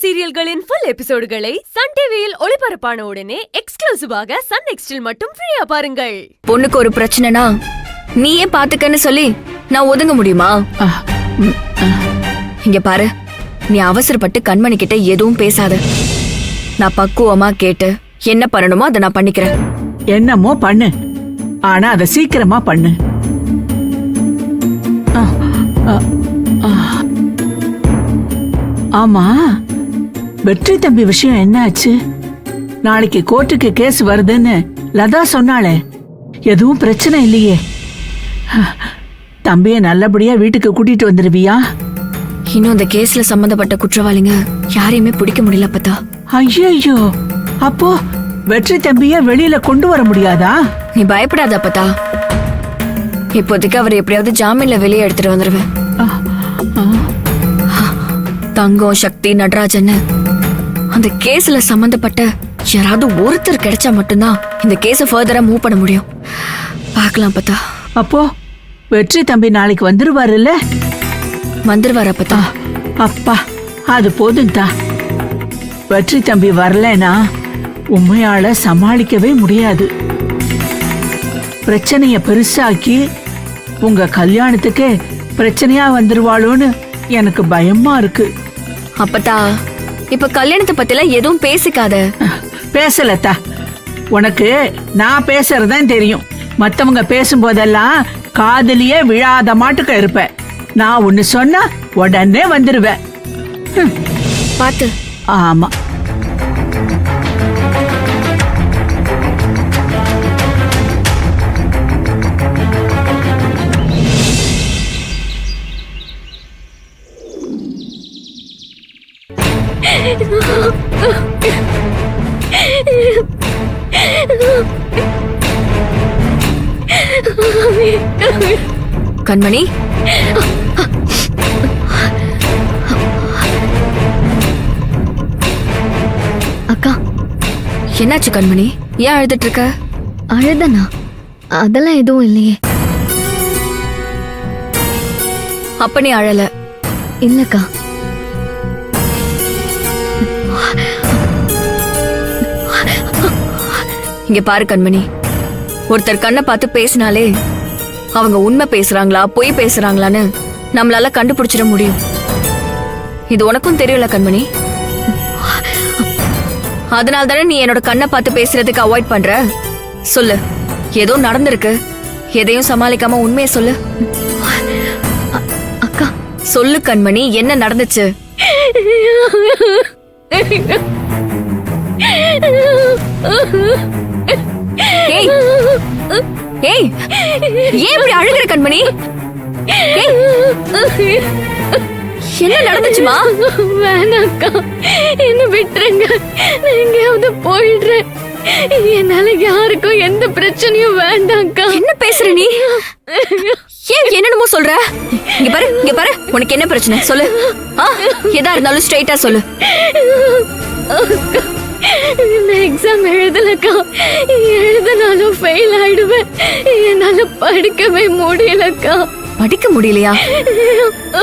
சீரியல்களின் full எபிசோடுகளை Sun டிவியில் ஒளிபரப்பான உடனே எக்ஸ்க்ளூசிவாக சன் நெக்ஸ்டில் மட்டும் ஃப்ரீயா பாருங்கள். பொண்ணுக்கு ஒரு பிரச்சனைனா நீயே பாத்துக்கன்னு சொல்லி நான் ஒதுங்க முடியுமா? இங்க பாரு, நீ அவசரப்பட்டு கண்மணி கிட்ட எதுவும் பேசாத. நான் பக்குவமா கேட்டு என்ன பண்ணணுமோ அதை நான் பண்ணிக்கிறேன். என்னமோ பண்ணு, ஆனா அதை சீக்கிரமா பண்ணு. ஆமா, வெற்றி தம்பி விஷயம் என்னாச்சு? நாளைக்கு கோர்ட்டுக்கு கேஸ் வருதுன்னு லதா சொன்னாளே, எதுவும் பிரச்சனை இல்லையே? தம்பிய நல்லபடியா வீட்டுக்கு கூட்டிட்டு வந்துருவியா? இன்னும் அந்த கேஸ்ல சம்பந்தப்பட்ட குற்றவாளிங்க யாரையுமே பிடிக்க முடியல அப்பதா. ஐயோ, அப்போ வெற்றி தம்பிய வெளியில கொண்டு வர முடியாதா? நீ பயப்படாத அப்பதா. இப்போதைக்கு அவர் எப்படியாவது ஜாமீன்ல வெளியே எடுத்துட்டு வந்துருவேன். தங்கம், சக்தி, நடராஜன் அந்த கேஸ்ல சம்பந்தப்பட்ட யாராவது ஒருத்தர் கிடைச்சா மட்டும்தான் இந்த கேஸ ஃபர்தரா மூவ் பண்ண முடியும். பார்க்கலாம் அப்பதா. அப்போ வெற்றி தம்பி நாளைக்கு வந்துருவாருல்ல? வந்துருவாரு அப்பதா. அப்பா, அது போதும் தா. வெற்றி தம்பி வரலனா உண்மையால சமாளிக்கவே முடியாது. பிரச்சனைய பெருசாக்கி உங்க கல்யாணத்துக்கு பிரச்சனையா வந்துருவாளோன்னு எனக்கு பயமா இருக்கு. அப்பதா, இப்ப கல்யாணத்தை பத்திலாம் எதுவும் பேசிக்காத. பேசலத்தா, உனக்கு நான் பேசுறதுதான் தெரியும். மத்தவங்க பேசும்போதெல்லாம் காதலியே விழாத மாட்டுக்க இருப்பேன். நான் ஒன்னு சொன்னா உடனே வந்துருவேன். பாத்து. ஆமா, கண்மணி, அக்கா என்னாச்சு கண்மணி? ஏன் அழுதுட்டு இருக்க? அழுதனா? அதெல்லாம் எதுவும் இல்லையே. அப்ப நீ அழல? இல்லக்கா. இங்க பாரு கண்மணி, ஒருத்தர் கண்ணை பார்த்து பேசினாலே அவங்க உண்மை பேசுறாங்களா பொய் பேசுறாங்களான்னு நம்மளால கண்டுபிடிச்சிட முடியும். இது உனக்கும் தெரியல கண்மணி. அதனால தானே நீ என்னோட கண்ணை பார்த்து பேசுறதுக்கு அவாய்ட் பண்ற. சொல்லு, ஏதோ நடந்திருக்கு, எதையும் சமாளிக்காம உண்மையை சொல்லு. அக்கா சொல்லு கண்மணி, என்ன நடந்துச்சு? ஏய், ஏய், ஏன் இப்படி அழுகுற கண்மணி? என்ன நடந்துச்சுமா? வேணாக்கா, என்ன விட்டுருங்க. நான் எங்கேயாவது போயிடுறேன். என்னால யாருக்கும் எந்த பிரச்சனையும் வேண்டாம்க்கா. என்ன பேசுற நீ? ஏன் என்னென்னமோ சொல்ற? இங்க பாரு, இங்க பாரு, உனக்கு என்ன பிரச்சனை சொல்லு. எதா இருந்தாலும் ஸ்ட்ரைட்டா சொல்லு. நான் எக்ஸாம் எழுதலக்கா. எழுதனாலும் ஃபெயில் ஆயிடுவேன். என்னால படிக்கவே முடியலக்கா. படிக்க முடியலையா?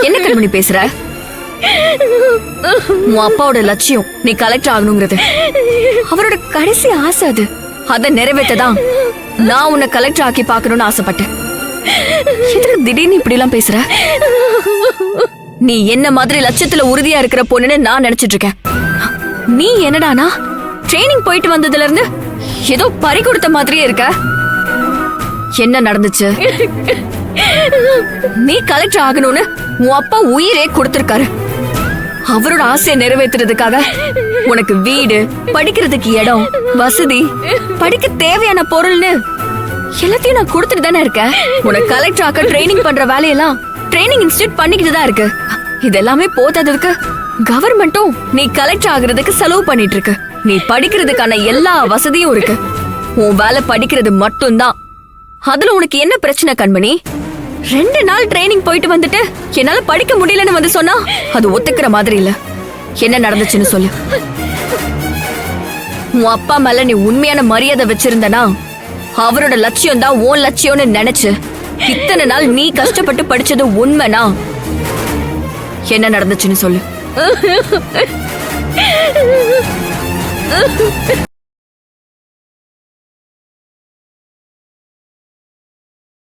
என்ன கண்மணி பேசுற? உன் அப்பாவோட லட்சியம் நீ கலெக்டர் ஆகணுங்கிறது. அவரோட கடைசி ஆசை அது. அதை நிறைவேற்றதான் நான் உன்னை கலெக்டர் ஆக்கி பார்க்கணும்னு ஆசைப்பட்டேன். எதுக்கு திடீர்னு இப்படி எல்லாம் பேசுற? நீ என்ன மாதிரி லட்சத்துல உறுதியா இருக்கிற பொண்ணுன்னு நான் நினைச்சிட்டு இருக்கேன். நீ என்னடானா ட்ரைனிங் போயிட்டு வந்ததுல இருந்து ஏதோ பறி கொடுத்த மாதிரியே இருக்க. என்ன நடந்துச்சு? நீ கலெக்டர் ஆகணும்னு உன் அப்பா உயிரே கொடுத்திருக்காரு. அவரோட ஆசையை நிறைவேற்றுறதுக்காக உனக்கு வீடு, படிக்கிறதுக்கு இடம், வசதி, படிக்க தேவையான பொருள்னு எல்லாத்தையும் நான் கொடுத்துட்டு தானே இருக்கேன். உனக்கு கலெக்டர் ஆக்க ட்ரைனிங் பண்ற வேலையெல்லாம் ட்ரைனிங் இன்ஸ்டியூட் பண்ணிக்கிட்டு தான் இருக்கு. இதெல்லாமே போதாததுக்கு கவர்மெண்ட்டும் நீ கலெக்டர் ஆகுறதுக்கு செலவு பண்ணிட்டு இருக்கு. நீ படிக்கிறதுக்கான எல்லா வசதியும் இருக்கு. உன் வேலை படிக்கிறது மட்டும்தான். அதுல உனக்கு என்ன பிரச்சனை கண்மணி? 2 நாள் ட்ரைனிங் போயிட்டு வந்துட்டு என்னால படிக்க முடியலன்னு வந்து சொன்னா அது ஒத்துக்கிற மாதிரி இல்ல. என்ன நடந்துச்சுன்னு சொல்லு. உன் அப்பா மேல நீ உண்மையான மரியாதை வச்சிருந்தனா அவரோட லட்சியம் தான் உன் லட்சியம்னு நினைச்சு இத்தனை நாள் நீ கஷ்டப்பட்டு படிச்சது உண்மைனா என்ன நடந்துச்சுன்னு சொல்லு.